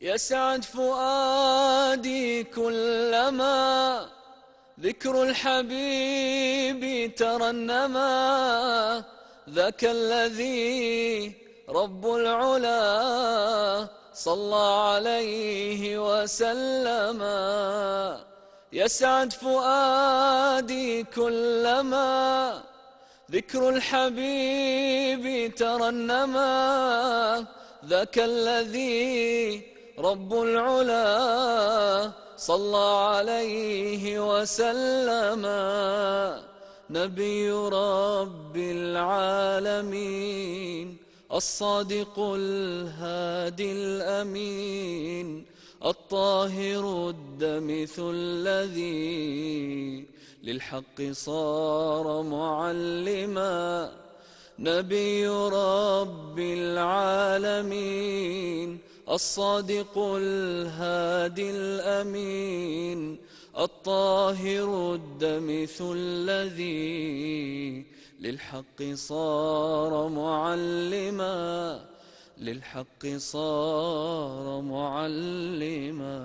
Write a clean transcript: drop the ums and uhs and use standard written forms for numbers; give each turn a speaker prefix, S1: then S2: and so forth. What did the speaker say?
S1: يسعد فؤادي كلما ذكر الحبيب ترنما، ذاك الذي رب العلا صلى عليه وسلم. يسعد فؤادي كلما ذكر الحبيب ترنما، ذاك الذي رب العلا صلى عليه وسلم. نبي رب العالمين الصادق الهادي الأمين، الطاهر الدمث الذي للحق صار معلما. نبي رب العالمين الصادق الهادي الأمين، الطاهر الدمث الذي للحق صار معلما، للحق صار معلما.